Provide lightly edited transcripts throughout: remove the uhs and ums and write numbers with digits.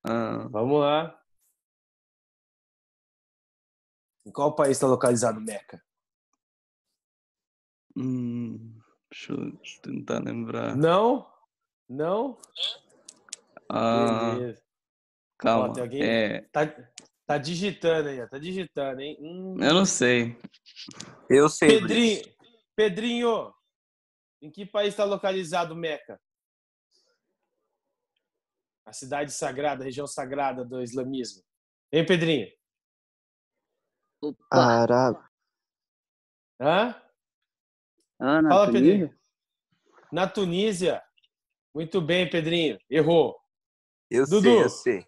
Ah, Vamos lá. Em qual país está localizado Meca? deixa eu tentar lembrar. Não? Não? Ah, Beleza. Ó, tem calma. alguém... Tá digitando aí, ó. Tá digitando, hein? Eu não sei. Eu sei, Brice. Pedrinho, em que país está localizado Meca? A cidade sagrada, a região sagrada do islamismo. Hein, Pedrinho? Opa! Hã? Na Fala, Pedrinho. Tunísia? Na Tunísia. Muito bem, Pedrinho. Errou. Eu Dudu, sei.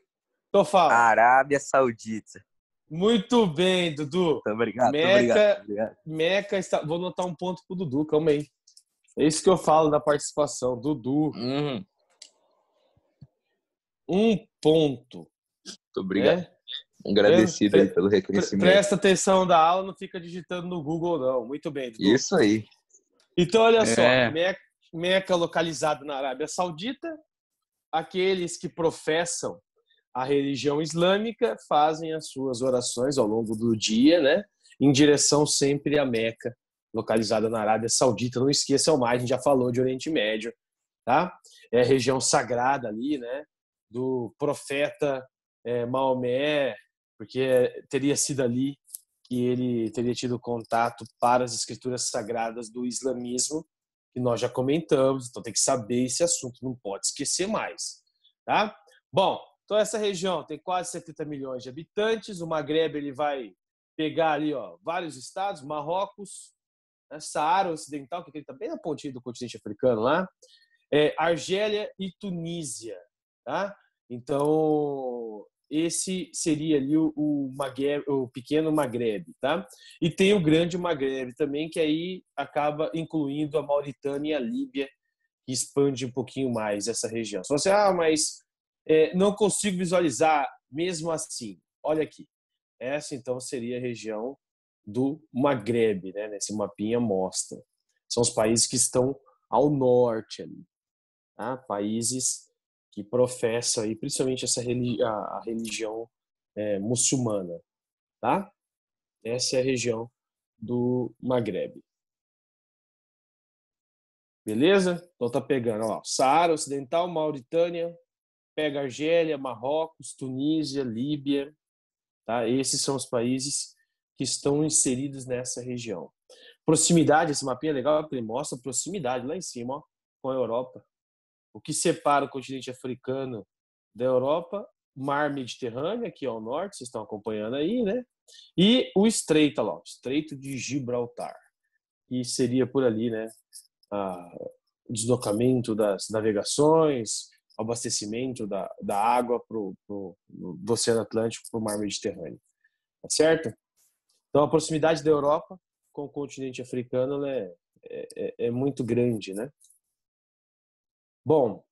tô fala. Arábia Saudita. Muito bem, Dudu. Obrigado. Meca está... Vou anotar um ponto pro Dudu, calma aí. É isso que eu falo da participação. Dudu. Um ponto. Muito obrigado. Né? Agradecido aí pelo reconhecimento. Presta atenção da aula, não fica digitando no Google, não. Muito bem, Dudu. Isso aí. Então, olha só. Meca localizado na Arábia Saudita. Aqueles que professam a religião islâmica fazem as suas orações ao longo do dia, né? Em direção sempre a Meca, localizada na Arábia Saudita. Não esqueçam mais, a gente já falou de Oriente Médio, tá? É a região sagrada ali, né? Do profeta Maomé, porque teria sido ali que ele teria tido contato para as escrituras sagradas do islamismo, que nós já comentamos, então tem que saber esse assunto, não pode esquecer mais, tá? Bom, então essa região tem quase 70 milhões de habitantes, o Maghreb ele vai pegar ali, ó, vários estados, Marrocos, né, Saara Ocidental, que está bem na pontinha do continente africano lá, Argélia e Tunísia, tá? Então, esse seria ali o pequeno Maghreb, tá? E tem o grande Maghreb também, que aí acaba incluindo a Mauritânia e a Líbia, que expande um pouquinho mais essa região. Se você, mas não consigo visualizar mesmo assim. Olha aqui. Essa, então, seria a região do Maghreb, né? Nesse mapinha mostra. São os países que estão ao norte ali. Tá? Países que professam aí, principalmente a religião muçulmana, tá? Essa é a região do Maghreb. Beleza? Então tá pegando, ó, Saara Ocidental, Mauritânia, pega Argélia, Marrocos, Tunísia, Líbia, tá? Esses são os países que estão inseridos nessa região. Proximidade, esse mapinha é legal porque ele mostra proximidade lá em cima, ó, com a Europa. O que separa o continente africano da Europa, Mar Mediterrâneo, aqui ao norte, vocês estão acompanhando aí, né? E o estreito, lá, o Estreito de Gibraltar, que seria por ali, né? O deslocamento das navegações, o abastecimento da água do Oceano Atlântico para o Mar Mediterrâneo. Tá certo? Então, a proximidade da Europa com o continente africano é muito grande, né? Bom,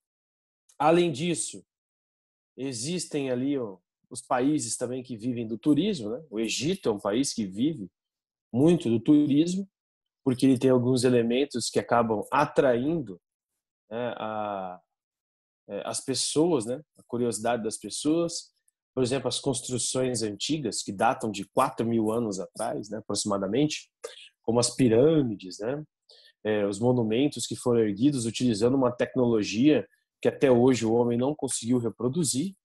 além disso, existem ali os países também que vivem do turismo, né? O Egito é um país que vive muito do turismo, porque ele tem alguns elementos que acabam atraindo, né, as pessoas, né? A curiosidade das pessoas. Por exemplo, as construções antigas, que datam de 4.000 anos atrás, né, aproximadamente, como as pirâmides, né? Os monumentos que foram erguidos utilizando uma tecnologia que até hoje o homem não conseguiu reproduzir,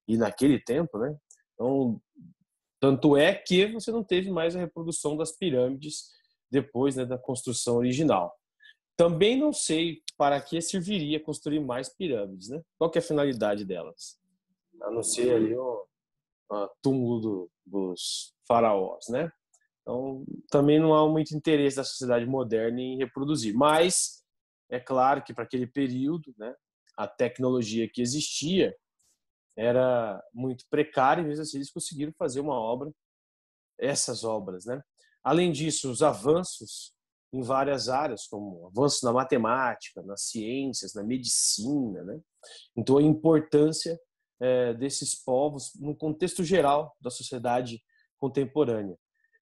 e naquele tempo, né? Então, tanto é que você não teve mais a reprodução das pirâmides depois, né, da construção original. Também não sei para que serviria construir mais pirâmides, né? Qual que é a finalidade delas? A não ser ali o túmulo dos faraós, né? Então, também não há muito interesse da sociedade moderna em reproduzir. Mas, é claro que para aquele período, né, a tecnologia que existia era muito precária e mesmo assim eles conseguiram fazer essas obras, né? Além disso, os avanços em várias áreas, como avanços na matemática, nas ciências, na medicina, né? Então, a importância desses povos no contexto geral da sociedade contemporânea.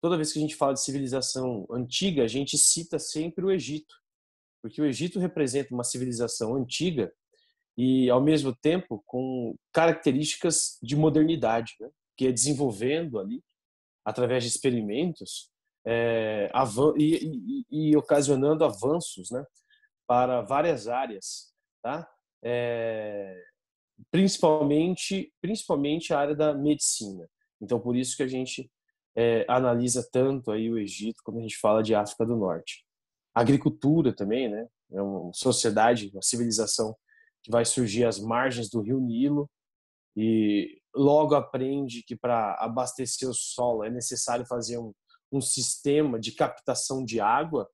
Toda vez que a gente fala de civilização antiga, a gente cita sempre o Egito, porque o Egito representa uma civilização antiga e, ao mesmo tempo, com características de modernidade, né? Que é desenvolvendo ali, através de experimentos, e ocasionando avanços, né? Para várias áreas, tá? Principalmente a área da medicina. Então, por isso que a gente analisa tanto aí o Egito quando a gente fala de África do Norte. A agricultura também, né? É uma sociedade, uma civilização que vai surgir às margens do Rio Nilo e logo aprende que para abastecer o solo é necessário fazer um sistema de captação de água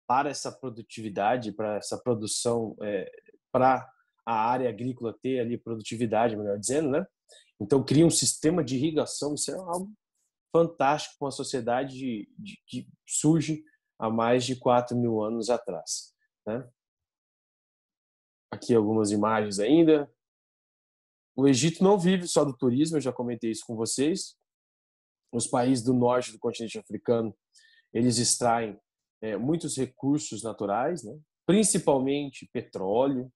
para essa produtividade, para essa produção, para a área agrícola ter ali produtividade, melhor dizendo, né? Então cria um sistema de irrigação, isso é algo fantástico para uma sociedade que surge há mais de 4.000 anos atrás, né? Aqui algumas imagens ainda. O Egito não vive só do turismo, eu já comentei isso com vocês. Os países do norte do continente africano, eles extraem muitos recursos naturais, né? Principalmente petróleo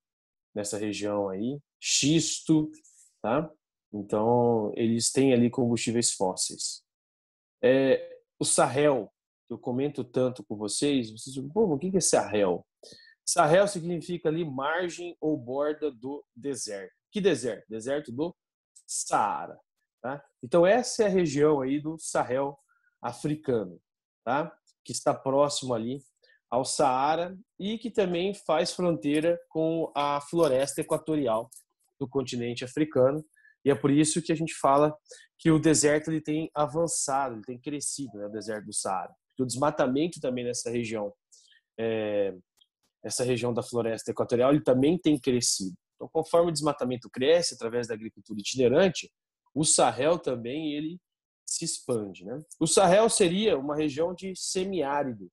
nessa região aí, xisto, tá? Então, eles têm ali combustíveis fósseis. O Sahel, que eu comento tanto com vocês dizem, pô, o que é Sahel? Sahel significa ali margem ou borda do deserto. Que deserto? Deserto do Saara. Tá? Então, essa é a região aí do Sahel africano, tá? Que está próximo ali ao Saara e que também faz fronteira com a floresta equatorial do continente africano. E é por isso que a gente fala que o deserto ele tem avançado, ele tem crescido, né, o deserto do Saara. Porque o desmatamento também nessa região, essa região da floresta equatorial, ele também tem crescido. Então, conforme o desmatamento cresce através da agricultura itinerante, o Sahel também ele se expande, né? O Sahel seria uma região de semiárido,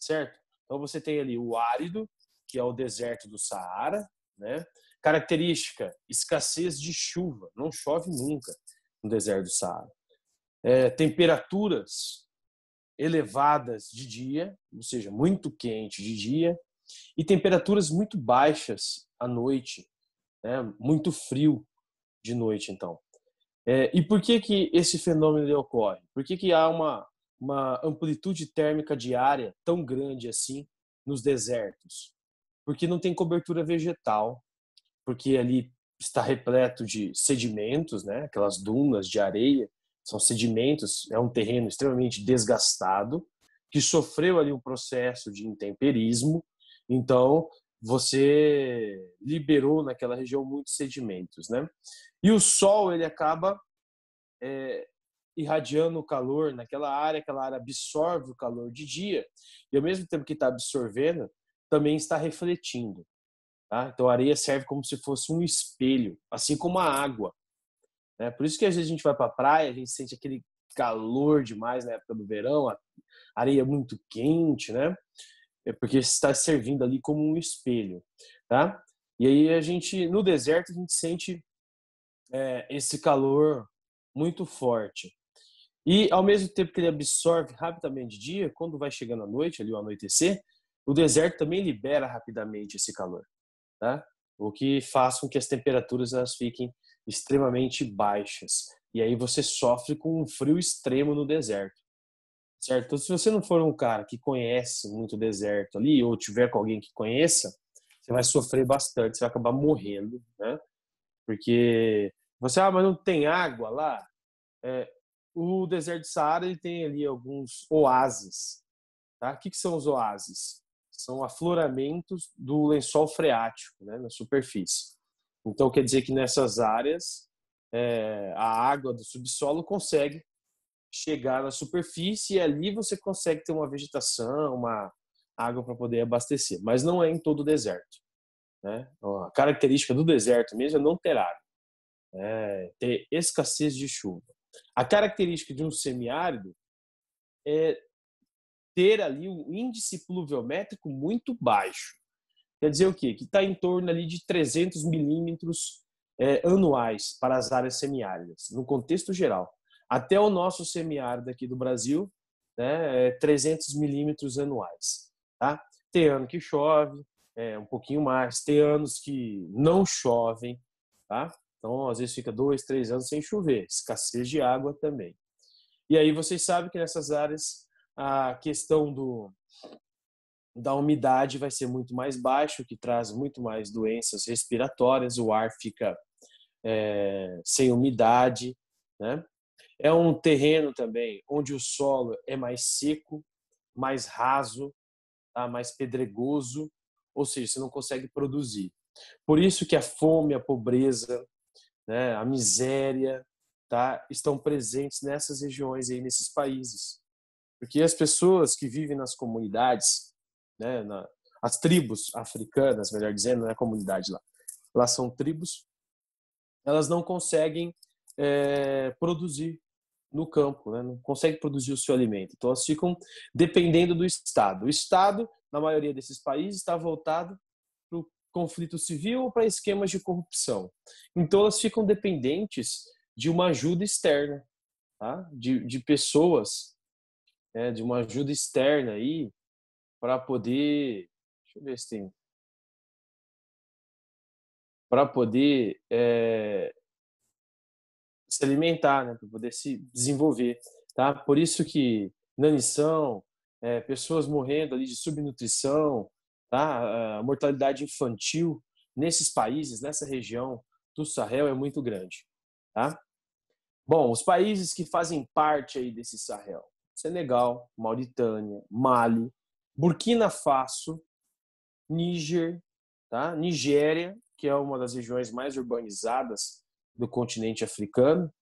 certo? Então você tem ali o árido, que é o deserto do Saara, né? Característica, escassez de chuva, não chove nunca no deserto do Saara. Temperaturas elevadas de dia, ou seja, muito quente de dia, e temperaturas muito baixas à noite, né? Muito frio de noite, então. E por que esse fenômeno ocorre? Por que há uma amplitude térmica diária tão grande assim nos desertos? Porque não tem cobertura vegetal, porque ali está repleto de sedimentos, né? Aquelas dunas de areia, são sedimentos, é um terreno extremamente desgastado, que sofreu ali um processo de intemperismo, então você liberou naquela região muitos sedimentos, né? E o sol ele acaba irradiando o calor naquela área, aquela área absorve o calor de dia e ao mesmo tempo que está absorvendo, também está refletindo. Tá? Então a areia serve como se fosse um espelho, assim como a água. Né? Por isso que às vezes a gente vai para a praia, a gente sente aquele calor demais na época do verão, a areia muito quente, né? Porque está servindo ali como um espelho, tá? E aí a gente, no deserto, a gente sente esse calor muito forte. E ao mesmo tempo que ele absorve rapidamente de dia, quando vai chegando a noite, ali o anoitecer, o deserto também libera rapidamente esse calor, tá? O que faz com que as temperaturas elas fiquem extremamente baixas. E aí você sofre com um frio extremo no deserto. Certo? Então, se você não for um cara que conhece muito o deserto ali, ou tiver com alguém que conheça, você vai sofrer bastante, você vai acabar morrendo, né? Porque você, mas não tem água lá? O deserto de Saara ele tem ali alguns oásis, tá? O que são os oásis? São afloramentos do lençol freático, né, na superfície. Então, quer dizer que nessas áreas, a água do subsolo consegue chegar na superfície e ali você consegue ter uma vegetação, uma água para poder abastecer. Mas não é em todo o deserto. Né? A característica do deserto mesmo é não ter água, ter escassez de chuva. A característica de um semiárido é ter ali um índice pluviométrico muito baixo. Quer dizer o quê? Que está em torno ali de 300 milímetros anuais para as áreas semiáridas, no contexto geral. Até o nosso semiárido aqui do Brasil, né, 300 milímetros anuais. Tá? Tem ano que chove, um pouquinho mais. Tem anos que não chovem, tá? Então, às vezes fica 2, 3 anos sem chover, escassez de água também. E aí vocês sabem que nessas áreas a questão da umidade vai ser muito mais baixo, que traz muito mais doenças respiratórias, o ar fica sem umidade, né? É um terreno também onde o solo é mais seco, mais raso, tá? Mais pedregoso, ou seja, você não consegue produzir. Por isso que a fome, a pobreza, né, a miséria, tá, estão presentes nessas regiões aí, nesses países. Porque as pessoas que vivem nas comunidades, né, as tribos africanas, melhor dizendo, não é comunidade lá são tribos, elas não conseguem produzir no campo, né? Não conseguem produzir o seu alimento. Então, elas ficam dependendo do Estado. O Estado, na maioria desses países, está voltado para o conflito civil ou para esquemas de corrupção. Então, elas ficam dependentes de uma ajuda externa, tá? De pessoas, de uma ajuda externa aí para poder... Deixa eu ver se tem... Para poder se alimentar, né? Para poder se desenvolver, tá? Por isso que inanição, pessoas morrendo ali de subnutrição, tá? A mortalidade infantil nesses países, nessa região do Sahel é muito grande, tá? Bom, os países que fazem parte aí desse Sahel: Senegal, Mauritânia, Mali, Burkina Faso, Níger, tá? Nigéria, que é uma das regiões mais urbanizadas do continente africano.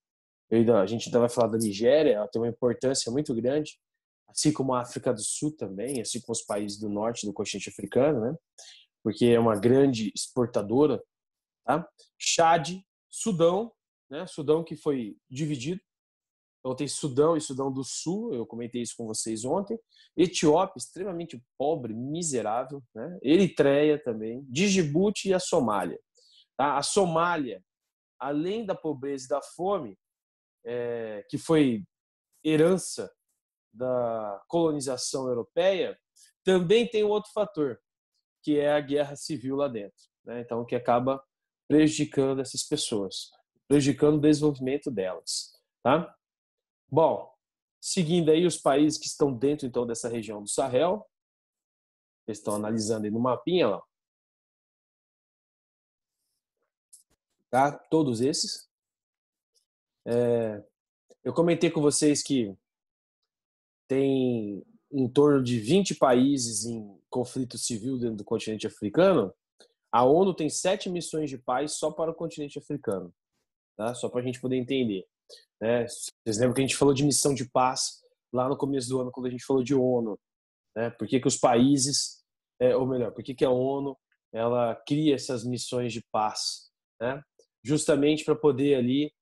A gente ainda vai falar da Nigéria, ela tem uma importância muito grande, assim como a África do Sul também, assim como os países do norte do continente africano, né? Porque é uma grande exportadora, tá? Chad, Sudão, né? Sudão que foi dividido. Então tem Sudão e Sudão do Sul, eu comentei isso com vocês ontem. Etiópia, extremamente pobre, miserável, né? Eritreia também, Djibouti e a Somália. Tá? A Somália, além da pobreza e da fome, que foi herança da colonização europeia, também tem um outro fator, que é a guerra civil lá dentro, né? Então, que acaba prejudicando essas pessoas, prejudicando o desenvolvimento delas, tá? Bom, seguindo aí os países que estão dentro então dessa região do Sahel, eles estão analisando aí no mapinha, ó, tá? Todos esses. Eu comentei com vocês que tem em torno de 20 países em conflito civil dentro do continente africano. A ONU tem 7 missões de paz só para o continente africano, tá? Só para a gente poder entender, né? Vocês lembram que a gente falou de missão de paz lá no começo do ano, quando a gente falou de ONU, né? Por que os países, ou melhor, por que a ONU ela cria essas missões de paz, né? Justamente para poder ali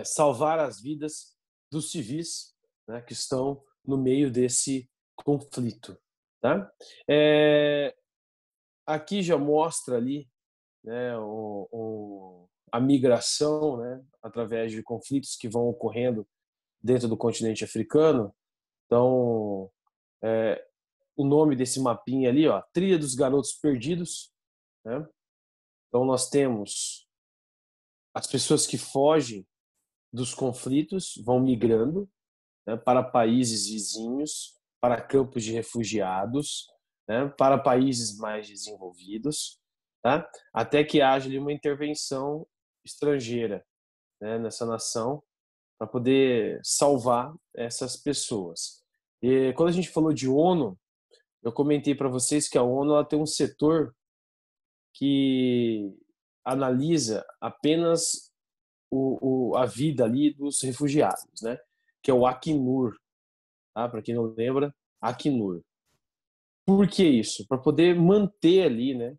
salvar as vidas dos civis, né, que estão no meio desse conflito, tá? Aqui já mostra ali, né, a migração, né, através de conflitos que vão ocorrendo dentro do continente africano. Então, o nome desse mapinha ali, ó, Trilha dos Garotos Perdidos, né? Então nós temos as pessoas que fogem dos conflitos, vão migrando, né, para países vizinhos, para campos de refugiados, né, para países mais desenvolvidos, tá? Até que haja ali uma intervenção estrangeira, né, nessa nação para poder salvar essas pessoas. E quando a gente falou de ONU, eu comentei para vocês que a ONU ela tem um setor que analisa apenas a vida ali dos refugiados, né? Que é o Acnur, tá? Para quem não lembra, Acnur. Por que isso? Para poder manter ali, né,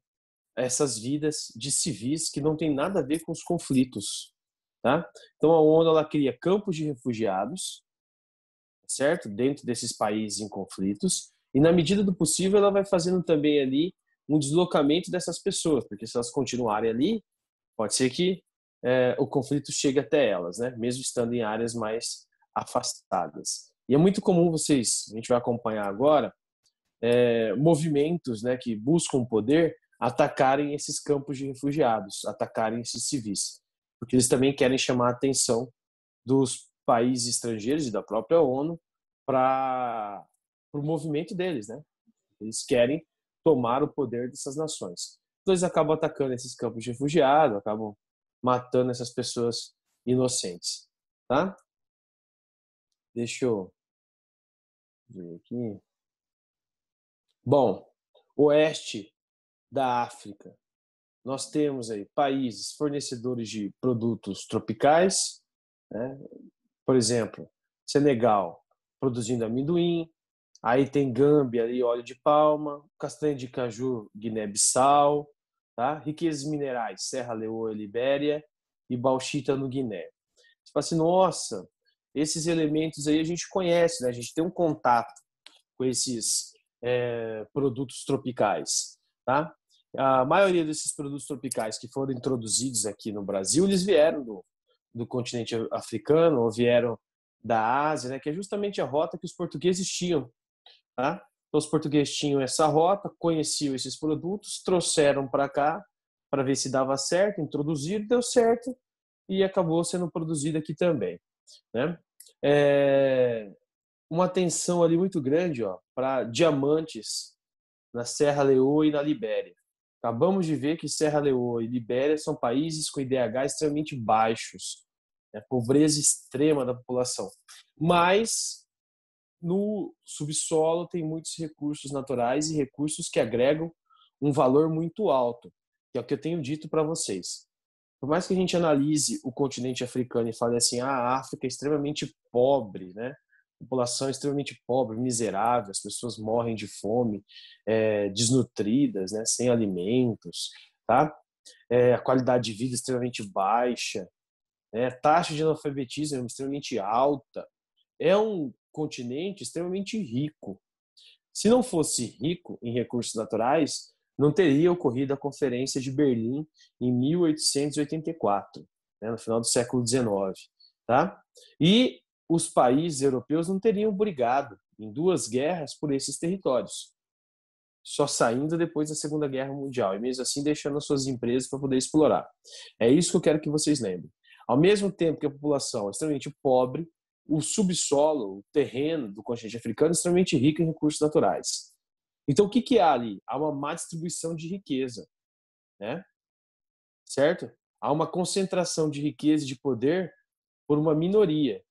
essas vidas de civis que não tem nada a ver com os conflitos, tá? Então a ONU ela cria campos de refugiados, certo? Dentro desses países em conflitos, e na medida do possível ela vai fazendo também ali um deslocamento dessas pessoas, porque se elas continuarem ali, pode ser que o conflito chegue até elas, né? Mesmo estando em áreas mais afastadas. E é muito comum a gente vai acompanhar agora, movimentos, né, que buscam poder atacarem esses campos de refugiados, atacarem esses civis, porque eles também querem chamar a atenção dos países estrangeiros e da própria ONU para o movimento deles, né? Eles querem tomar o poder dessas nações. Então eles acabam atacando esses campos de refugiados, acabam matando essas pessoas inocentes, tá? Deixa eu ver aqui. Bom, oeste da África. Nós temos aí países fornecedores de produtos tropicais, né? Por exemplo, Senegal produzindo amendoim, aí tem Gâmbia ali, óleo de palma, castanha de caju, Guiné-Bissau, tá? Riquezas minerais, Serra Leoa, Libéria e bauxita no Guiné. Você fala assim, nossa, esses elementos aí a gente conhece, né? A gente tem um contato com esses produtos tropicais, tá? A maioria desses produtos tropicais que foram introduzidos aqui no Brasil, eles vieram do continente africano ou vieram da Ásia, né? Que é justamente a rota que os portugueses tinham, tá? Então, os portugueses tinham essa rota, conheciam esses produtos, trouxeram para cá para ver se dava certo, introduziram, deu certo e acabou sendo produzido aqui também, né? Uma atenção ali muito grande, ó, para diamantes na Serra Leoa e na Libéria. Acabamos de ver que Serra Leoa e Libéria são países com IDH extremamente baixos, né? Pobreza extrema da população. Mas no subsolo tem muitos recursos naturais e recursos que agregam um valor muito alto, que é o que eu tenho dito para vocês. Por mais que a gente analise o continente africano e fale assim, a África é extremamente pobre, né? A população é extremamente pobre, miserável, as pessoas morrem de fome, desnutridas, né? Sem alimentos, tá? A qualidade de vida é extremamente baixa, né? A taxa de analfabetismo é extremamente alta. É um continente extremamente rico. Se não fosse rico em recursos naturais, não teria ocorrido a Conferência de Berlim em 1884, né, no final do século XIX. Tá? E os países europeus não teriam brigado em 2 guerras por esses territórios, só saindo depois da Segunda Guerra Mundial, e mesmo assim deixando as suas empresas para poder explorar. É isso que eu quero que vocês lembrem. Ao mesmo tempo que a população é extremamente pobre, o subsolo, o terreno do continente africano é extremamente rico em recursos naturais. Então, o que há ali? Há uma má distribuição de riqueza, né? Certo? Há uma concentração de riqueza e de poder por uma minoria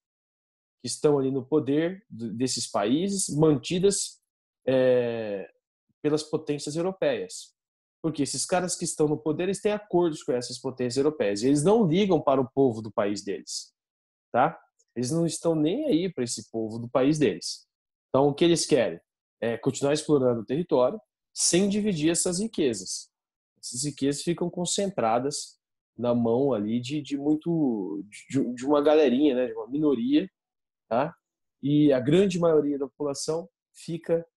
que estão ali no poder desses países, mantidas pelas potências europeias. Porque esses caras que estão no poder, eles têm acordos com essas potências europeias. E eles não ligam para o povo do país deles, tá? Eles não estão nem aí para esse povo do país deles. Então, o que eles querem é continuar explorando o território sem dividir essas riquezas. Essas riquezas ficam concentradas na mão ali de uma galerinha, né, de uma minoria, tá? E a grande maioria da população fica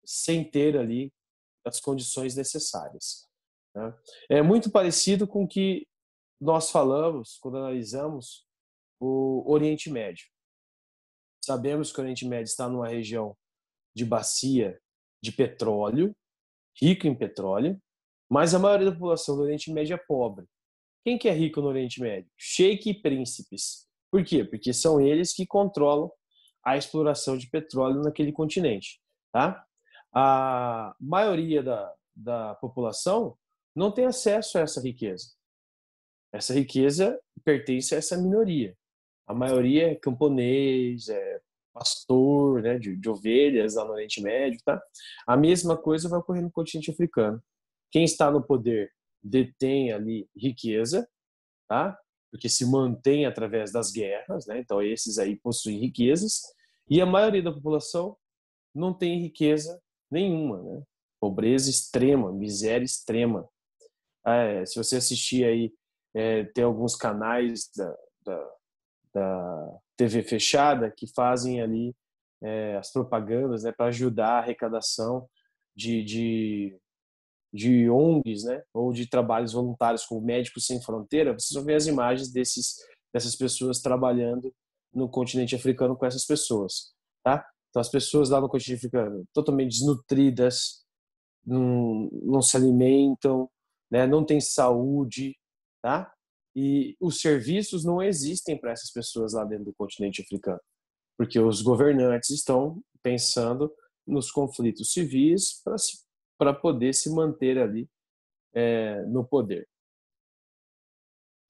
sem ter ali as condições necessárias, né? É muito parecido com o que nós falamos quando analisamos o Oriente Médio. Sabemos que o Oriente Médio está numa região de bacia de petróleo, rico em petróleo, mas a maioria da população do Oriente Médio é pobre. Quem que é rico no Oriente Médio? Sheik e príncipes. Por quê? Porque são eles que controlam a exploração de petróleo naquele continente, tá? A maioria da população não tem acesso a essa riqueza. Essa riqueza pertence a essa minoria. A maioria é camponês, é pastor, né, de ovelhas lá no Oriente Médio, tá? A mesma coisa vai ocorrer no continente africano. Quem está no poder detém ali riqueza, tá? Porque se mantém através das guerras, né? Então esses aí possuem riquezas, e a maioria da população não tem riqueza nenhuma, né? Pobreza extrema, miséria extrema. Se você assistir aí, tem alguns canais da TV fechada que fazem ali as propagandas, né, para ajudar a arrecadação de ONGs, né, ou de trabalhos voluntários como Médicos Sem Fronteira. Vocês vão ver as imagens dessas pessoas trabalhando no continente africano com essas pessoas, tá? Então, as pessoas lá no continente africano totalmente desnutridas, não se alimentam, né? Não têm saúde, tá? E os serviços não existem para essas pessoas lá dentro do continente africano, porque os governantes estão pensando nos conflitos civis para poder se manter ali no poder.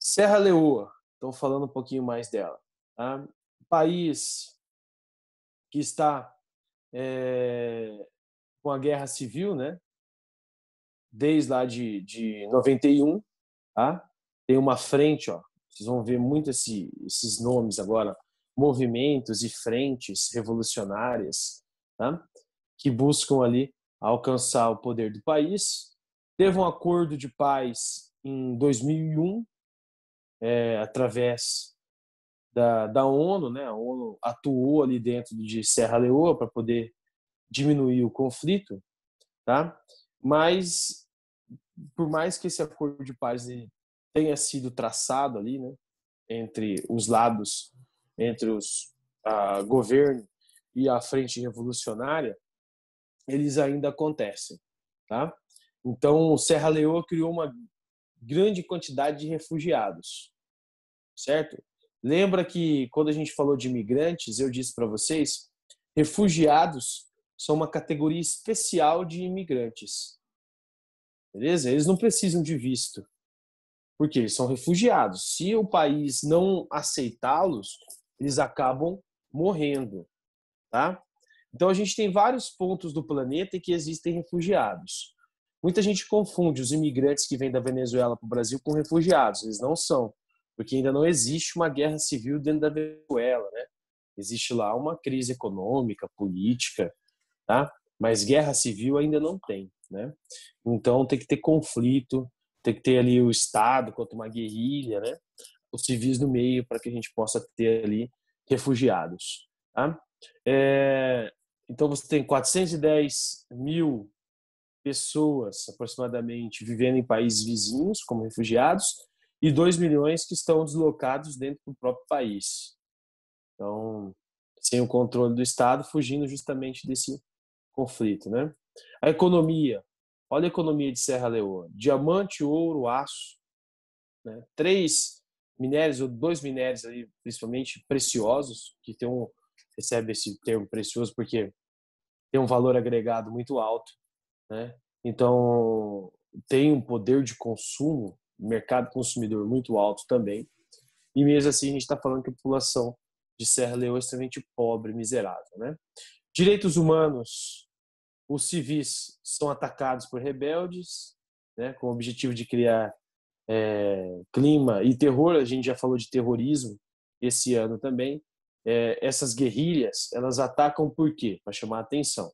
Serra Leoa, estou falando um pouquinho mais dela. Tá? País que está com a guerra civil, né? Desde lá de 91, tá? Tem uma frente, ó, vocês vão ver muito esses nomes agora, movimentos e frentes revolucionárias, tá? Que buscam ali alcançar o poder do país. Teve um acordo de paz em 2001, através da ONU, né? A ONU atuou ali dentro de Serra Leoa para poder diminuir o conflito, tá? Mas por mais que esse acordo de paz tenha sido traçado ali, né, entre os lados, entre os governo e a frente revolucionária, eles ainda acontecem, tá? Então, Serra Leoa criou uma grande quantidade de refugiados, certo? Lembra que quando a gente falou de imigrantes, eu disse para vocês, refugiados são uma categoria especial de imigrantes. Beleza? Eles não precisam de visto, porque eles são refugiados. Se o país não aceitá-los, eles acabam morrendo, tá? Então a gente tem vários pontos do planeta em que existem refugiados. Muita gente confunde os imigrantes que vêm da Venezuela para o Brasil com refugiados. Eles não são, porque ainda não existe uma guerra civil dentro da Venezuela, né? Existe lá uma crise econômica, política, tá? Mas guerra civil ainda não tem, né? Então tem que ter conflito, tem que ter ali o Estado contra uma guerrilha, né? Os civis no meio para que a gente possa ter ali refugiados, tá? Então você tem 410 mil pessoas aproximadamente vivendo em países vizinhos como refugiados e 2 milhões que estão deslocados dentro do próprio país. Então, sem o controle do Estado, fugindo justamente desse conflito, né? A economia, olha a economia de Serra Leoa: diamante, ouro, aço, né? 3 minérios ou 2 minérios ali, principalmente preciosos, que recebe esse termo precioso porque tem um valor agregado muito alto, né? Então tem um poder de consumo, mercado consumidor muito alto também. E mesmo assim a gente está falando que a população de Serra Leoa é extremamente pobre, miserável, né? Direitos humanos: os civis são atacados por rebeldes, né, com o objetivo de criar clima e terror. A gente já falou de terrorismo esse ano também. Essas guerrilhas, elas atacam por quê? Para chamar a atenção.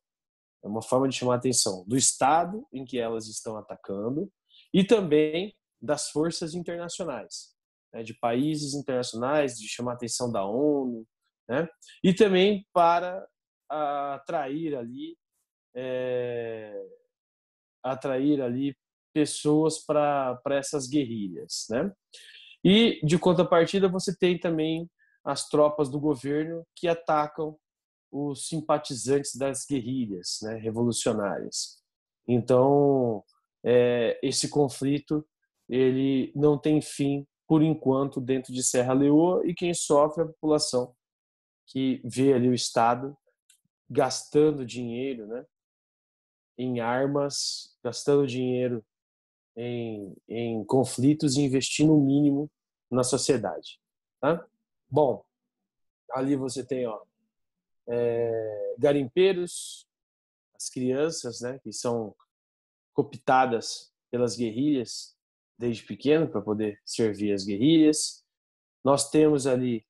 É uma forma de chamar a atenção do Estado em que elas estão atacando e também das forças internacionais, né, de países internacionais, de chamar a atenção da ONU, né, e também para atrair ali pessoas para essas guerrilhas, né? E de contrapartida você tem também as tropas do governo que atacam os simpatizantes das guerrilhas, né, revolucionárias. Então esse conflito ele não tem fim por enquanto dentro de Serra Leoa, e quem sofre é a população que vê ali o Estado gastando dinheiro, né, em armas, gastando dinheiro em conflitos e investindo o mínimo na sociedade, tá? Bom, ali você tem, ó, garimpeiros, as crianças, né, que são cooptadas pelas guerrilhas desde pequeno para poder servir as guerrilhas. Nós temos ali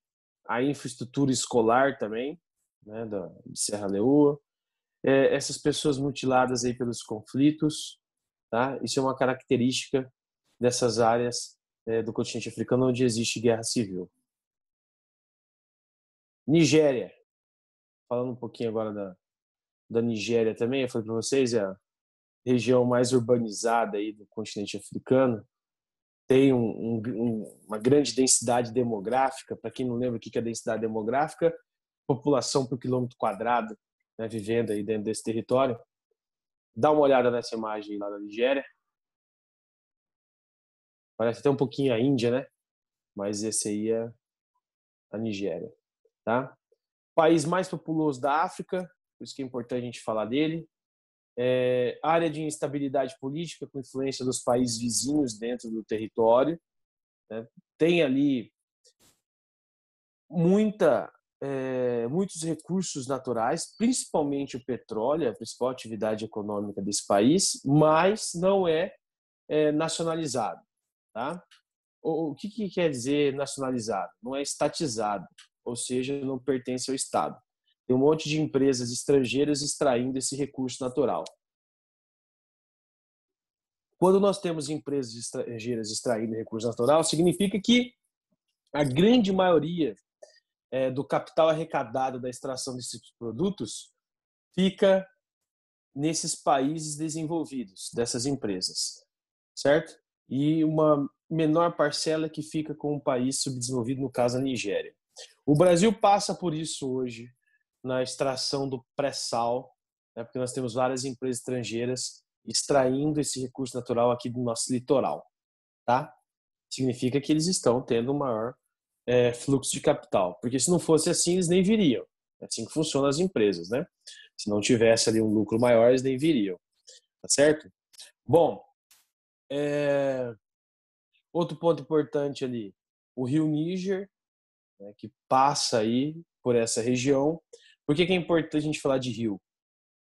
a infraestrutura escolar também, né, de Serra Leoa. Essas pessoas mutiladas aí pelos conflitos, tá? Isso é uma característica dessas áreas do continente africano onde existe guerra civil. Nigéria, falando um pouquinho agora da Nigéria também, eu falei para vocês, é a região mais urbanizada aí do continente africano, tem uma grande densidade demográfica. Para quem não lembra o que é densidade demográfica, população por quilômetro quadrado né, vivendo aí dentro desse território. Dá uma olhada nessa imagem lá da Nigéria. Parece até um pouquinho a Índia, né? Mas esse aí é a Nigéria, tá? País mais populoso da África, por isso que é importante a gente falar dele. Área de instabilidade política com influência dos países vizinhos dentro do território, né? Tem ali muitos recursos naturais, principalmente o petróleo, a principal atividade econômica desse país, mas não é nacionalizado, tá? O que quer dizer nacionalizado? Não é estatizado, ou seja, não pertence ao Estado. Tem um monte de empresas estrangeiras extraindo esse recurso natural. Quando nós temos empresas estrangeiras extraindo recurso natural, significa que a grande maioria do capital arrecadado da extração desses produtos fica nesses países desenvolvidos, dessas empresas, certo? E uma menor parcela que fica com um país subdesenvolvido, no caso a Nigéria. O Brasil passa por isso hoje na extração do pré-sal, né, porque nós temos várias empresas estrangeiras extraindo esse recurso natural aqui do nosso litoral, tá? Significa que eles estão tendo um maior fluxo de capital, porque se não fosse assim, eles nem viriam. É assim que funcionam as empresas, né? Se não tivesse ali um lucro maior, eles nem viriam, tá certo? Bom, outro ponto importante ali, o rio Níger, né, que passa aí por essa região. Por que é importante a gente falar de rio?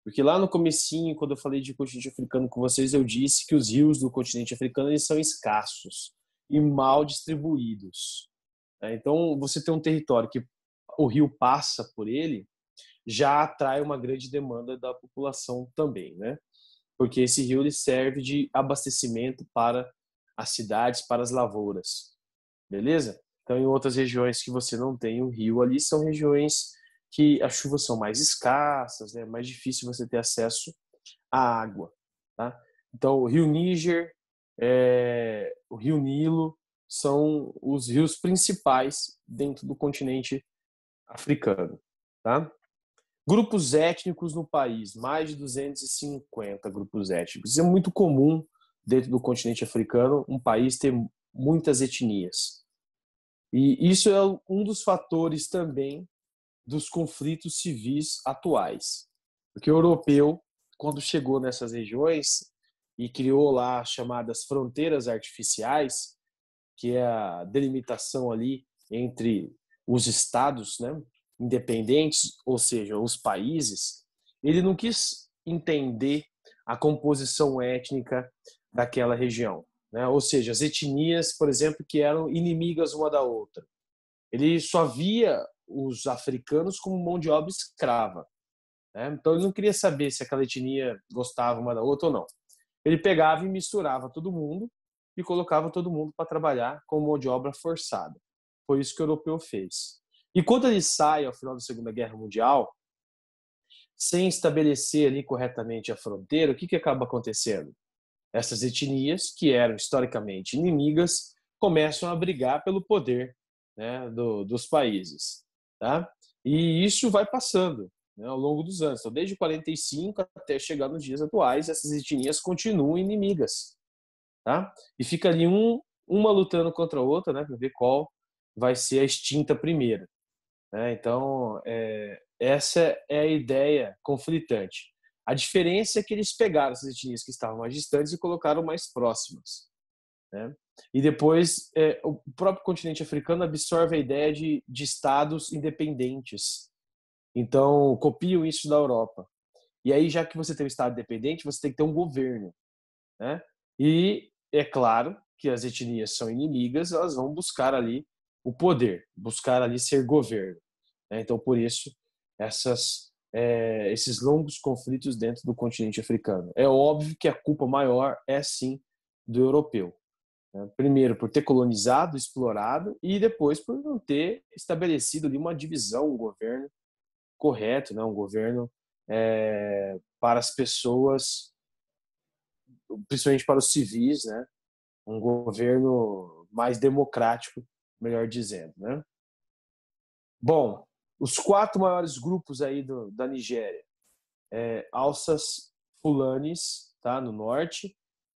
Porque lá no comecinho, quando eu falei de continente africano com vocês, eu disse que os rios do continente africano eles são escassos e mal distribuídos. Então, você tem um território que o rio passa por ele, já atrai uma grande demanda da população também, né? Porque esse rio ele serve de abastecimento para as cidades, para as lavouras, beleza? Então, em outras regiões que você não tem um rio ali, são regiões que as chuvas são mais escassas, né? Mais difícil você ter acesso à água, tá? Então, o rio Níger, o rio Nilo, são os rios principais dentro do continente africano, tá? Grupos étnicos no país, mais de 250 grupos étnicos. Isso é muito comum dentro do continente africano, um país ter muitas etnias. E isso é um dos fatores também dos conflitos civis atuais. Porque o europeu, quando chegou nessas regiões e criou lá as chamadas fronteiras artificiais, que é a delimitação ali entre os estados, né, independentes, ou seja, os países, ele não quis entender a composição étnica daquela região, né? Ou seja, as etnias, por exemplo, que eram inimigas uma da outra. Ele só via os africanos como mão de obra escrava, né? Então ele não queria saber se aquela etnia gostava uma da outra ou não. Ele pegava e misturava todo mundo e colocava todo mundo para trabalhar com mão de obra forçada. Foi isso que o europeu fez. E quando ele sai ao final da Segunda Guerra Mundial, sem estabelecer ali corretamente a fronteira, o que acaba acontecendo? Essas etnias, que eram historicamente inimigas, começam a brigar pelo poder, né, dos países. Tá? E isso vai passando, né, ao longo dos anos. Então, desde 45 até chegar nos dias atuais, essas etnias continuam inimigas. Tá? E fica ali uma lutando contra a outra, né, para ver qual vai ser a extinta primeiro. Né? Então, essa é a ideia conflitante. A diferença é que eles pegaram essas etnias que estavam mais distantes e colocaram mais próximas. Né? E depois, o próprio continente africano absorve a ideia de estados independentes. Então, copiam isso da Europa. E aí, já que você tem um estado independente, você tem que ter um governo. Né? E é claro que as etnias são inimigas, elas vão buscar ali o poder, buscar ali ser governo. Né? Então, por isso, esses longos conflitos dentro do continente africano. É óbvio que a culpa maior é, sim, do europeu. Né? Primeiro, por ter colonizado, explorado, e depois por não ter estabelecido ali uma divisão, um governo correto, né? Um governo para as pessoas, principalmente para os civis, né? Um governo mais democrático, melhor dizendo, né? Bom, os 4 maiores grupos aí da Nigéria. Alças Fulanis, tá? No norte.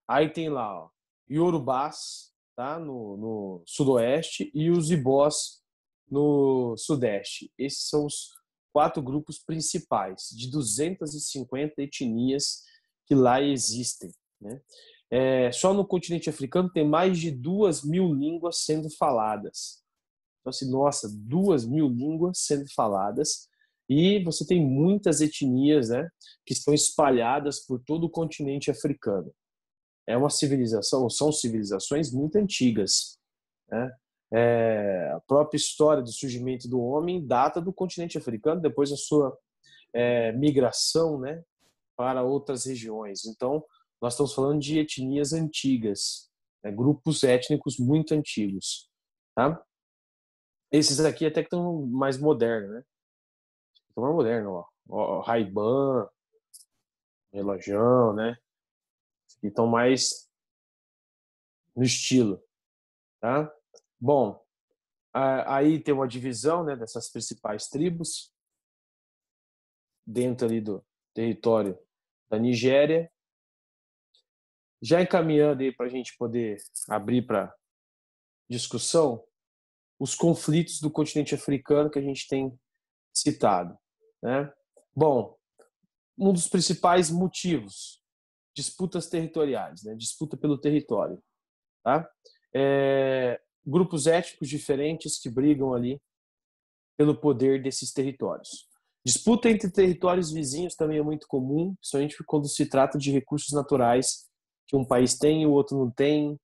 Aí tem lá, ó, Yorubás, tá? No sudoeste, e os Ibós no sudeste. Esses são os 4 grupos principais, de 250 etnias que lá existem, né? Só no continente africano tem mais de 2.000 línguas sendo faladas. Então, assim, nossa, 2.000 línguas sendo faladas, e você tem muitas etnias, né, que estão espalhadas por todo o continente africano. É uma civilização, são civilizações muito antigas, né? A própria história do surgimento do homem data do continente africano, depois da sua migração, né, para outras regiões. Então, nós estamos falando de etnias antigas, né, grupos étnicos muito antigos, tá? Esses aqui até que estão mais modernos, né? Estão mais modernos, ó. Ray-Ban, relojão, né? Que estão mais no estilo, tá? Bom, aí tem uma divisão, né, dessas principais tribos dentro ali do território da Nigéria. Já encaminhando aí para a gente poder abrir para discussão os conflitos do continente africano que a gente tem citado, né? Bom, um dos principais motivos, disputas territoriais, né? Disputa pelo território, tá? Grupos étnicos diferentes que brigam ali pelo poder desses territórios. Disputa entre territórios vizinhos também é muito comum, principalmente quando se trata de recursos naturais que um país tem e o outro não tem,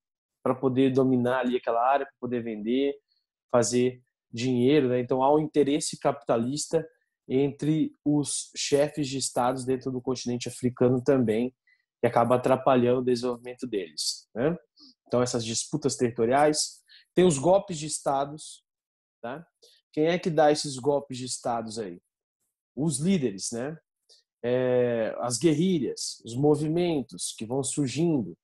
para poder dominar ali aquela área, para poder vender, fazer dinheiro, né? Então há um interesse capitalista entre os chefes de estados dentro do continente africano também, que acaba atrapalhando o desenvolvimento deles, né? Então essas disputas territoriais, tem os golpes de estados, tá? Quem é que dá esses golpes de estados aí? Os líderes, né? As guerrilhas, os movimentos que vão surgindo.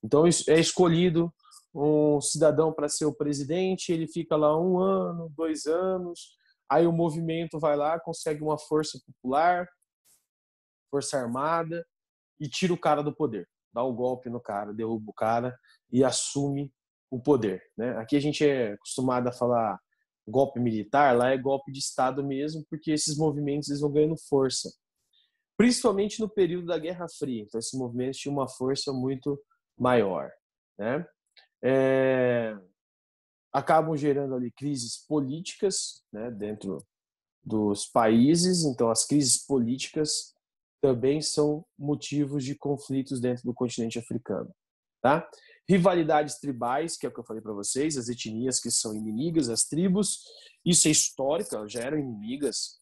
Então é escolhido um cidadão para ser o presidente, ele fica lá 1 ano, 2 anos, aí o movimento vai lá, consegue uma força popular, força armada, e tira o cara do poder, dá o golpe no cara, derruba o cara e assume o poder, né? Aqui a gente é acostumado a falar golpe militar, lá é golpe de Estado mesmo, porque esses movimentos eles vão ganhando força, principalmente no período da Guerra Fria. Então esses movimentos tinham uma força muito maior, né? Acabam gerando ali crises políticas, né, dentro dos países. Então as crises políticas também são motivos de conflitos dentro do continente africano, tá? Rivalidades tribais, que é o que eu falei para vocês, as etnias que são inimigas, as tribos, isso é histórico, elas já eram inimigas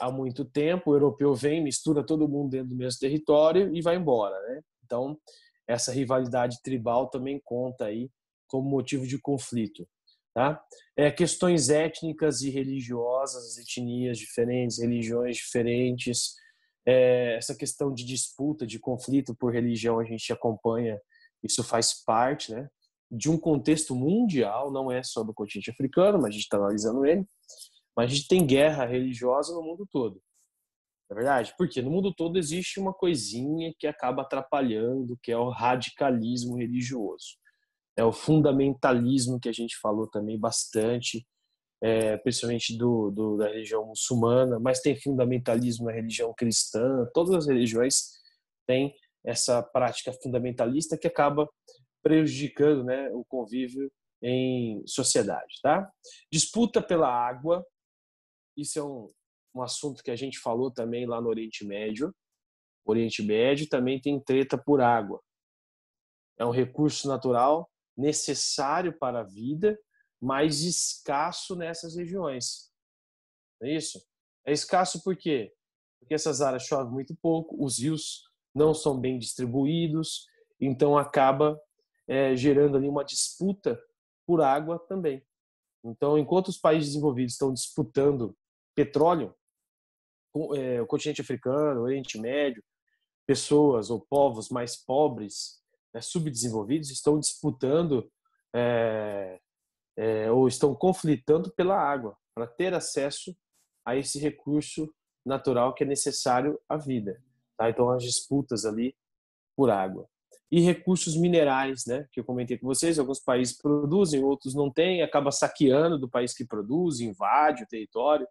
há muito tempo. O europeu vem, mistura todo mundo dentro do mesmo território e vai embora, né? Então essa rivalidade tribal também conta aí como motivo de conflito, tá? Questões étnicas e religiosas, etnias diferentes, religiões diferentes, essa questão de disputa, de conflito por religião, a gente acompanha, isso faz parte, né, de um contexto mundial, não é só do continente africano, mas a gente está analisando ele, mas a gente tem guerra religiosa no mundo todo. É verdade? Porque no mundo todo existe uma coisinha que acaba atrapalhando, que é o radicalismo religioso. É o fundamentalismo que a gente falou também bastante, principalmente da religião muçulmana, mas tem fundamentalismo na religião cristã. Todas as religiões têm essa prática fundamentalista que acaba prejudicando, né, o convívio em sociedade, tá? Disputa pela água, isso é um assunto que a gente falou também lá no Oriente Médio. O Oriente Médio também tem treta por água. É um recurso natural necessário para a vida, mas escasso nessas regiões. Não é isso? É escasso por quê? Porque essas áreas chovem muito pouco, os rios não são bem distribuídos, então acaba gerando ali uma disputa por água também. Então, enquanto os países desenvolvidos estão disputando petróleo, o continente africano, o Oriente Médio, pessoas ou povos mais pobres, subdesenvolvidos, estão disputando ou estão conflitando pela água, para ter acesso a esse recurso natural que é necessário à vida. Tá? Então, as disputas ali por água. E recursos minerais, né, que eu comentei com vocês, alguns países produzem, outros não têm, acaba saqueando do país que produz, invade o território,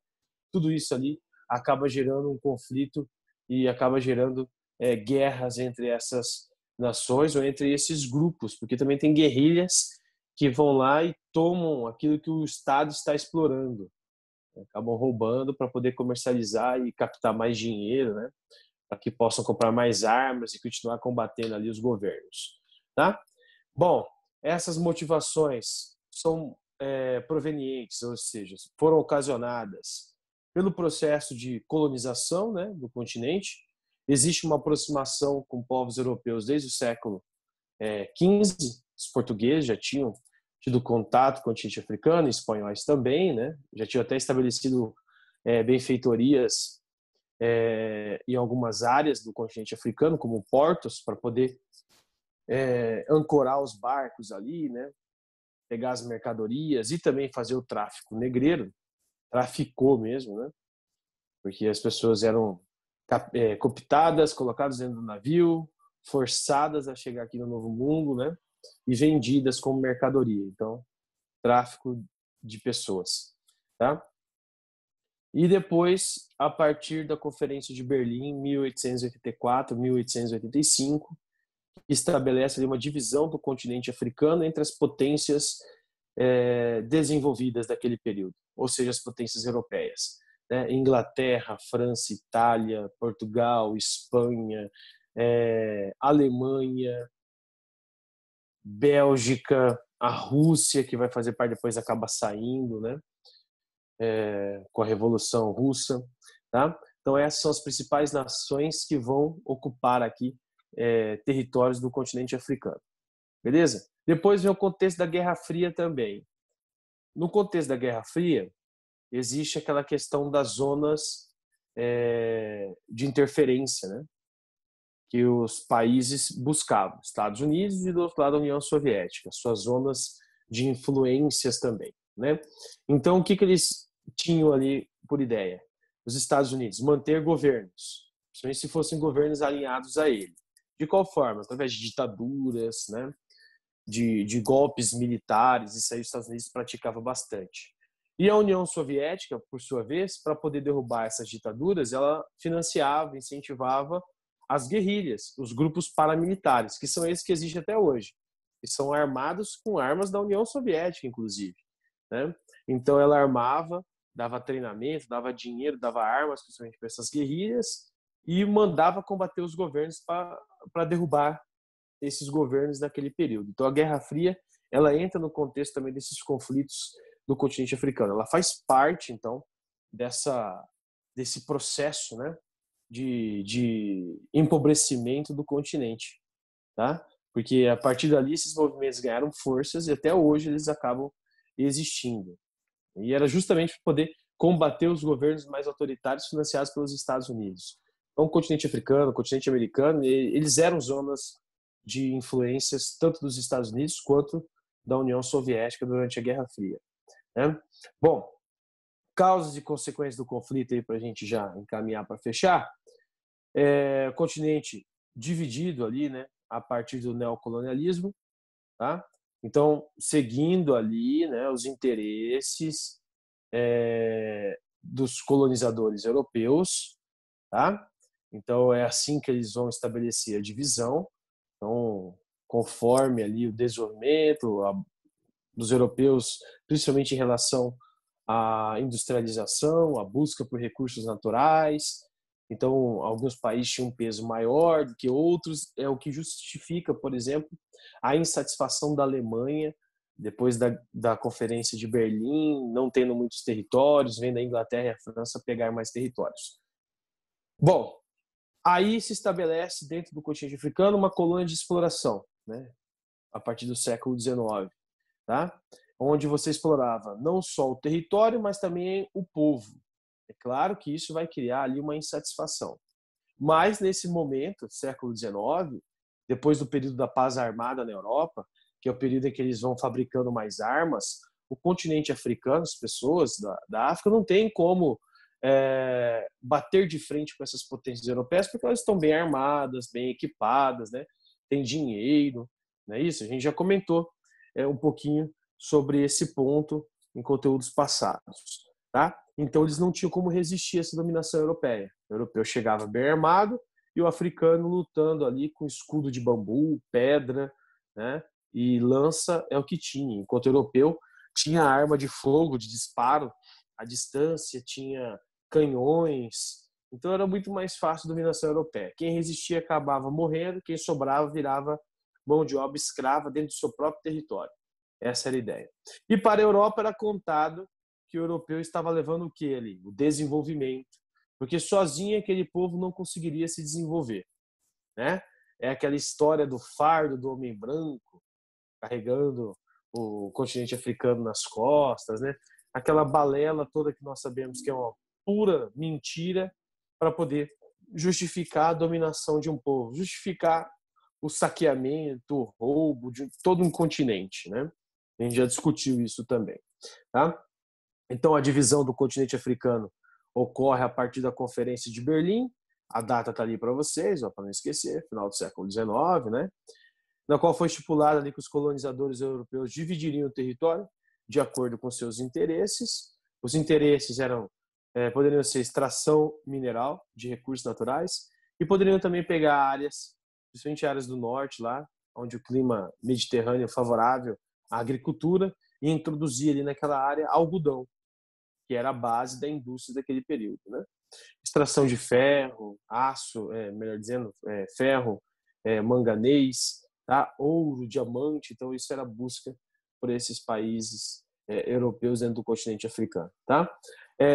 tudo isso ali acaba gerando um conflito e acaba gerando guerras entre essas nações ou entre esses grupos, porque também tem guerrilhas que vão lá e tomam aquilo que o Estado está explorando, acabam roubando para poder comercializar e captar mais dinheiro, né, para que possam comprar mais armas e continuar combatendo ali os governos, tá? Bom, essas motivações são provenientes, ou seja, foram ocasionadas pelo processo de colonização, né, do continente. Existe uma aproximação com povos europeus desde o século XV. Os portugueses já tinham tido contato com o continente africano, espanhóis também, né? Já tinham até estabelecido benfeitorias em algumas áreas do continente africano, como portos, para poder ancorar os barcos ali, né? Pegar as mercadorias e também fazer o tráfico negreiro. Traficou mesmo, né? Porque as pessoas eram cooptadas, colocadas dentro do navio, forçadas a chegar aqui no Novo Mundo, né? E vendidas como mercadoria. Então, tráfico de pessoas, tá? E depois, a partir da Conferência de Berlim, 1884, 1885, estabelece ali uma divisão do continente africano entre as potências desenvolvidas daquele período, ou seja, as potências europeias, né? Inglaterra, França, Itália, Portugal, Espanha, Alemanha, Bélgica, a Rússia, que vai fazer parte depois, acaba saindo, né? Com a Revolução Russa, tá? Então essas são as principais nações que vão ocupar aqui territórios do continente africano, beleza? Depois vem o contexto da Guerra Fria também. No contexto da Guerra Fria existe aquela questão das zonas de interferência, né? Que os países buscavam, Estados Unidos e do outro lado a União Soviética, suas zonas de influências também, né? Então o que eles tinham ali por ideia? Os Estados Unidos manter governos, principalmente se fossem governos alinhados a ele. De qual forma? Através de ditaduras, né? De golpes militares, isso aí os Estados Unidos praticava bastante. E a União Soviética, por sua vez, para poder derrubar essas ditaduras, ela financiava, incentivava as guerrilhas, os grupos paramilitares, que são esses que existem até hoje, que são armados com armas da União Soviética, inclusive, né? Então ela armava, dava treinamento, dava dinheiro, dava armas, principalmente para essas guerrilhas, e mandava combater os governos para derrubar esses governos naquele período. Então a Guerra Fria, ela entra no contexto também desses conflitos do continente africano. Ela faz parte, então, desse processo, né, de empobrecimento do continente, tá? Porque a partir dali esses movimentos ganharam forças e até hoje eles acabam existindo. E era justamente para poder combater os governos mais autoritários financiados pelos Estados Unidos. Então, o continente africano, o continente americano, eles eram zonas de influências tanto dos Estados Unidos quanto da União Soviética durante a Guerra Fria, né? Bom, causas e consequências do conflito aí para a gente já encaminhar para fechar. O continente dividido ali, né, a partir do neocolonialismo, tá? Então, seguindo ali, né, os interesses dos colonizadores europeus, tá? Então, é assim que eles vão estabelecer a divisão. Então, conforme ali o desenvolvimento dos europeus, principalmente em relação à industrialização, à busca por recursos naturais. Então, alguns países tinham um peso maior do que outros, é o que justifica, por exemplo, a insatisfação da Alemanha depois da Conferência de Berlim, não tendo muitos territórios, vendo a Inglaterra e a França pegar mais territórios. Bom, aí se estabelece dentro do continente africano uma colônia de exploração, né, a partir do século XIX, tá? Onde você explorava não só o território, mas também o povo. É claro que isso vai criar ali uma insatisfação. Mas nesse momento, século XIX, depois do período da paz armada na Europa, que é o período em que eles vão fabricando mais armas, o continente africano, as pessoas da África, não tem como bater de frente com essas potências europeias, porque elas estão bem armadas, bem equipadas, né? Tem dinheiro, não é isso? A gente já comentou um pouquinho sobre esse ponto em conteúdos passados, tá? Então eles não tinham como resistir a essa dominação europeia. O europeu chegava bem armado e o africano lutando ali com escudo de bambu, pedra, né? E lança é o que tinha. Enquanto o europeu tinha arma de fogo, de disparo à distância, tinha canhões. Então era muito mais fácil a dominação europeia. Quem resistia acabava morrendo, quem sobrava virava mão de obra escrava dentro do seu próprio território. Essa era a ideia. E para a Europa era contado que o europeu estava levando o que ali? O desenvolvimento. Porque sozinho aquele povo não conseguiria se desenvolver, né? É aquela história do fardo do homem branco carregando o continente africano nas costas, né? Aquela balela toda que nós sabemos que é uma pura mentira para poder justificar a dominação de um povo, justificar o saqueamento, o roubo de todo um continente, né? A gente já discutiu isso também, tá? Então a divisão do continente africano ocorre a partir da Conferência de Berlim. A data está ali para vocês, para não esquecer, final do século XIX, né? Na qual foi estipulado ali que os colonizadores europeus dividiriam o território de acordo com seus interesses. Os interesses poderiam ser extração mineral de recursos naturais e poderiam também pegar áreas, principalmente áreas do norte lá, onde o clima mediterrâneo é favorável à agricultura, e introduzir ali naquela área algodão, que era a base da indústria daquele período, né? Extração de ferro, aço, melhor dizendo, ferro, manganês, tá? Ouro, diamante. Então isso era a busca por esses países europeus dentro do continente africano, tá?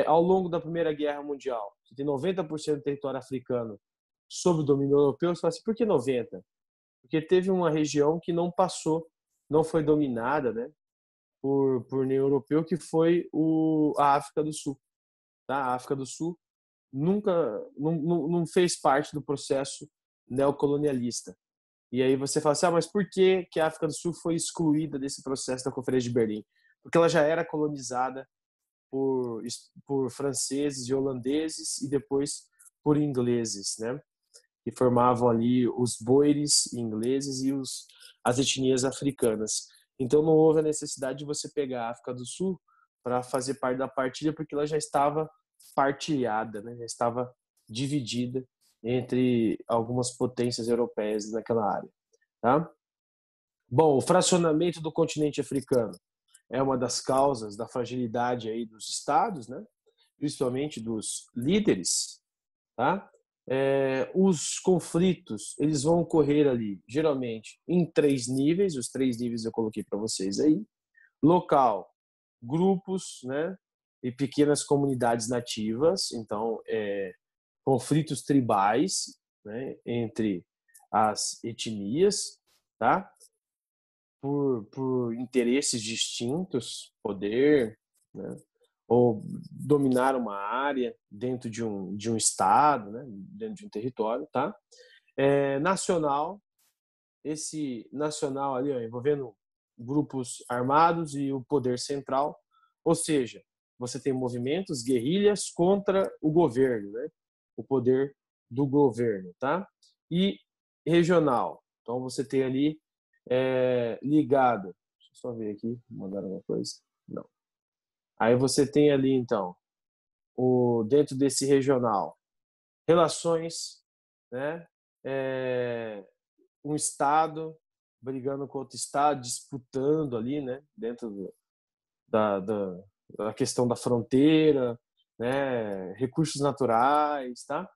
Ao longo da Primeira Guerra Mundial, você tem 90% do território africano sob o domínio europeu. Você fala assim, por que 90%? Porque teve uma região que não foi dominada, né, por nenhum europeu, que foi a África do Sul. Tá? A África do Sul nunca não fez parte do processo neocolonialista. E aí você fala assim, mas por que a África do Sul foi excluída desse processo da Conferência de Berlim? Porque ela já era colonizada por franceses e holandeses e depois por ingleses, né? Que formavam ali os boeres ingleses e as etnias africanas. Então não houve a necessidade de você pegar a África do Sul para fazer parte da partilha, porque ela já estava partilhada, né? Já estava dividida entre algumas potências europeias naquela área, tá? Bom, o fracionamento do continente africano é uma das causas da fragilidade aí dos estados, né? Principalmente dos líderes, tá? Os conflitos, eles vão ocorrer ali, geralmente, em 3 níveis. Os 3 níveis eu coloquei para vocês aí. Local, grupos, né? E pequenas comunidades nativas. Então, conflitos tribais, né? Entre as etnias, tá? Por interesses distintos, poder, né? Ou dominar uma área dentro de um estado, né? Dentro de um território, tá? Nacional, esse nacional ali, envolvendo grupos armados e o poder central, ou seja, você tem movimentos, guerrilhas contra o governo, né? O poder do governo, tá? E regional, então você tem ali ligado, deixa eu só ver aqui, mandaram alguma coisa? Não. Aí você tem ali, então, dentro desse regional, relações, né? Um estado brigando com outro estado, disputando ali, né? Dentro da questão da fronteira, né? Recursos naturais, tá?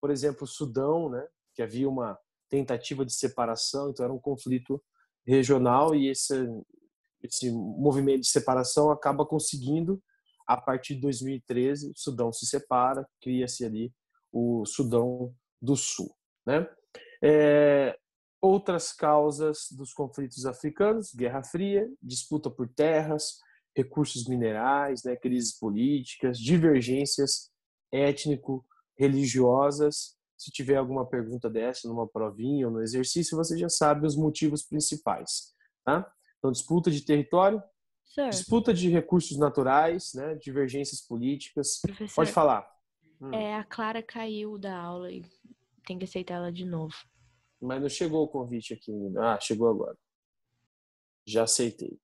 Por exemplo, o Sudão, né? Que havia uma tentativa de separação, então era um conflito regional, e esse movimento de separação acaba conseguindo, a partir de 2013, o Sudão se separa, cria-se ali o Sudão do Sul, né? Outras causas dos conflitos africanos: Guerra Fria, disputa por terras, recursos minerais, né? Crises políticas, divergências étnico-religiosas. Se tiver alguma pergunta dessa numa provinha ou no exercício, você já sabe os motivos principais, tá? Então, disputa de território, disputa de recursos naturais, né? Divergências políticas. Professor, Pode falar. A Clara caiu da aula e tem que aceitar ela de novo. Mas não chegou o convite aqui ainda. Ah, chegou agora. Já aceitei.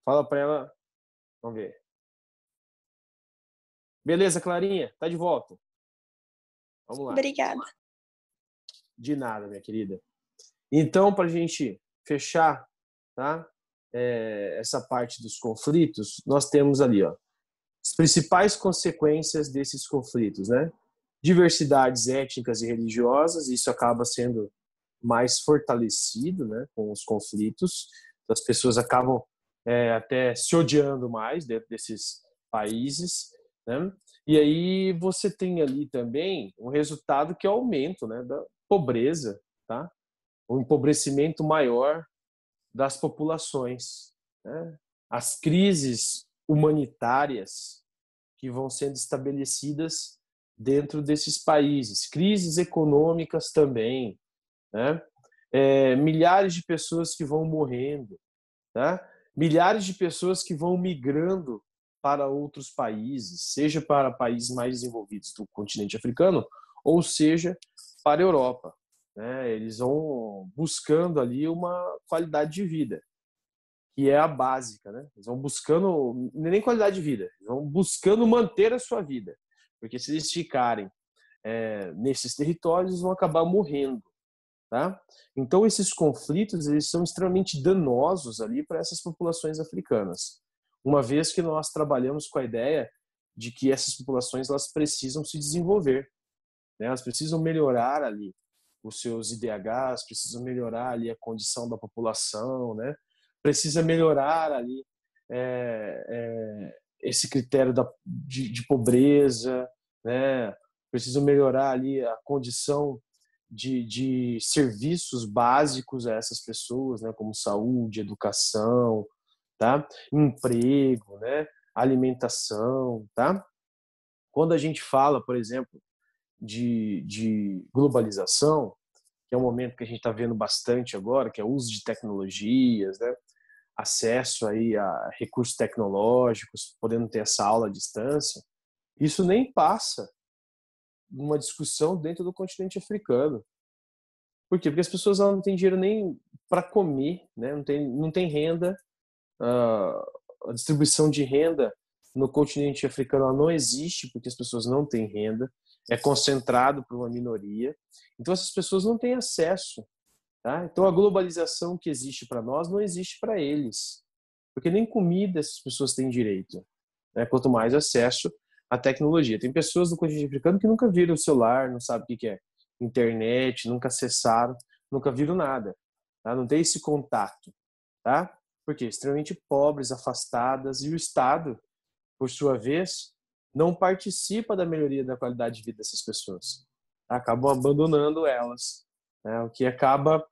Fala pra ela. Vamos ver. Beleza, Clarinha. Tá de volta. Vamos lá. Obrigada. De nada, minha querida. Então, pra gente fechar, tá? Essa parte dos conflitos, nós temos ali, ó, as principais consequências desses conflitos, né? Diversidades étnicas e religiosas, isso acaba sendo mais fortalecido, né, com os conflitos. As pessoas acabam até se odiando mais dentro desses países, né? E aí você tem ali também um resultado que é o aumento, né, da pobreza, tá? O empobrecimento maior das populações, né? As crises humanitárias que vão sendo estabelecidas dentro desses países, crises econômicas também, né? Milhares de pessoas que vão morrendo, né? Milhares de pessoas que vão migrando para outros países, seja para países mais desenvolvidos do continente africano, ou seja, para a Europa, né? Eles vão buscando ali uma qualidade de vida, que é a básica, né? Eles vão buscando, nem qualidade de vida, eles vão buscando manter a sua vida, porque se eles ficarem nesses territórios, vão acabar morrendo, tá? Então esses conflitos, eles são extremamente danosos ali para essas populações africanas, uma vez que nós trabalhamos com a ideia de que essas populações elas precisam se desenvolver, né? Elas precisam melhorar ali os seus IDHs, precisam melhorar ali a condição da população, né? Precisa melhorar ali esse critério de pobreza, né? Precisam melhorar ali a condição de serviços básicos a essas pessoas, né? Como saúde, educação, tá? Emprego, né? Alimentação, tá? Quando a gente fala, por exemplo, de globalização, que é um momento que a gente está vendo bastante agora, que é o uso de tecnologias, né? Acesso aí a recursos tecnológicos, podendo ter essa aula à distância, isso nem passa numa discussão dentro do continente africano. Por quê? Porque as pessoas não têm dinheiro nem para comer, né? Não tem renda, a distribuição de renda no continente africano não existe, porque as pessoas não têm renda, é concentrado por uma minoria, então essas pessoas não têm acesso, tá? Então a globalização que existe para nós não existe para eles, porque nem comida essas pessoas têm direito, né? Quanto mais acesso à tecnologia. Tem pessoas do continente africano que nunca viram o celular, não sabem o que é internet, nunca acessaram, nunca viram nada, tá? Não tem esse contato, tá? Porque extremamente pobres, afastadas, e o Estado, por sua vez, não participa da melhoria da qualidade de vida dessas pessoas. Acabam abandonando elas, né? O que acaba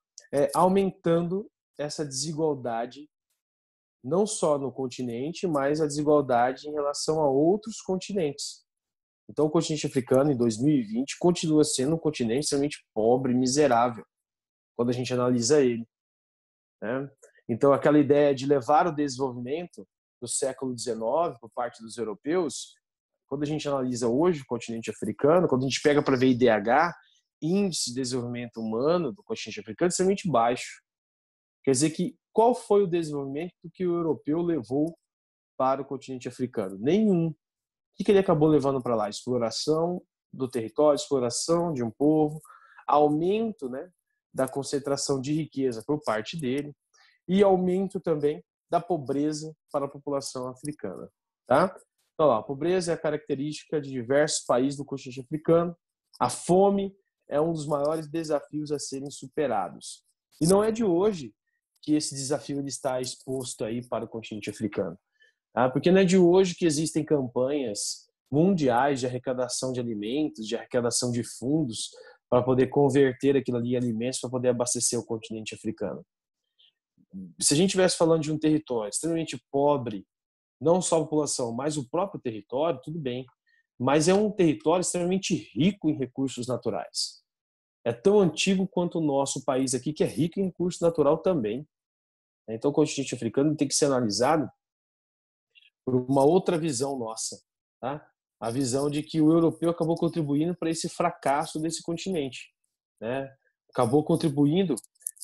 aumentando essa desigualdade, não só no continente, mas a desigualdade em relação a outros continentes. Então, o continente africano, em 2020, continua sendo um continente extremamente pobre e miserável, quando a gente analisa ele, né? Então, aquela ideia de levar o desenvolvimento do século XIX por parte dos europeus, quando a gente analisa hoje o continente africano, quando a gente pega para ver IDH, Índice de Desenvolvimento Humano do continente africano, é extremamente baixo. Quer dizer que qual foi o desenvolvimento que o europeu levou para o continente africano? Nenhum. O que ele acabou levando para lá? Exploração do território, exploração de um povo, aumento, né, da concentração de riqueza por parte dele e aumento também da pobreza para a população africana, tá? Então, lá, a pobreza é a característica de diversos países do continente africano. A fome é um dos maiores desafios a serem superados. E não é de hoje que esse desafio ele está exposto aí para o continente africano, tá? Porque não é de hoje que existem campanhas mundiais de arrecadação de alimentos, de arrecadação de fundos para poder converter aquilo ali em alimentos para poder abastecer o continente africano. Se a gente estivesse falando de um território extremamente pobre, não só a população, mas o próprio território, tudo bem. Mas é um território extremamente rico em recursos naturais. É tão antigo quanto o nosso país aqui, que é rico em recurso natural também. Então, o continente africano tem que ser analisado por uma outra visão nossa, tá? A visão de que o europeu acabou contribuindo para esse fracasso desse continente, né? Acabou contribuindo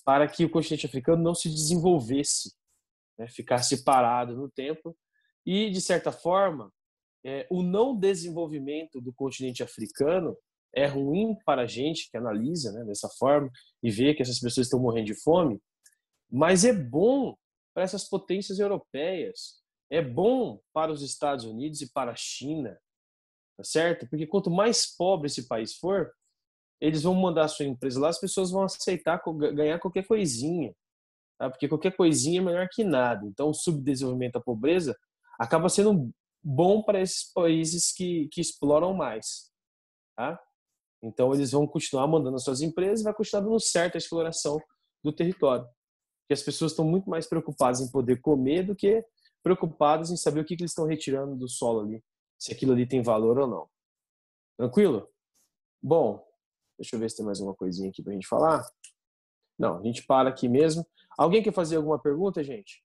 para que o continente africano não se desenvolvesse, né? Ficasse parado no tempo e, de certa forma, o não desenvolvimento do continente africano é ruim para a gente que analisa, né, dessa forma e vê que essas pessoas estão morrendo de fome, mas é bom para essas potências europeias, é bom para os Estados Unidos e para a China, tá certo? Porque quanto mais pobre esse país for, eles vão mandar a sua empresa lá, as pessoas vão aceitar ganhar qualquer coisinha, tá? Porque qualquer coisinha é melhor que nada. Então, o subdesenvolvimento, a pobreza, acaba sendo bom para esses países que exploram mais, tá? Então, eles vão continuar mandando as suas empresas e vai continuar dando certo a exploração do território. Porque as pessoas estão muito mais preocupadas em poder comer do que preocupadas em saber o que eles estão retirando do solo ali, se aquilo ali tem valor ou não. Tranquilo? Bom, deixa eu ver se tem mais uma coisinha aqui pra gente falar. Não, a gente para aqui mesmo. Alguém quer fazer alguma pergunta, gente?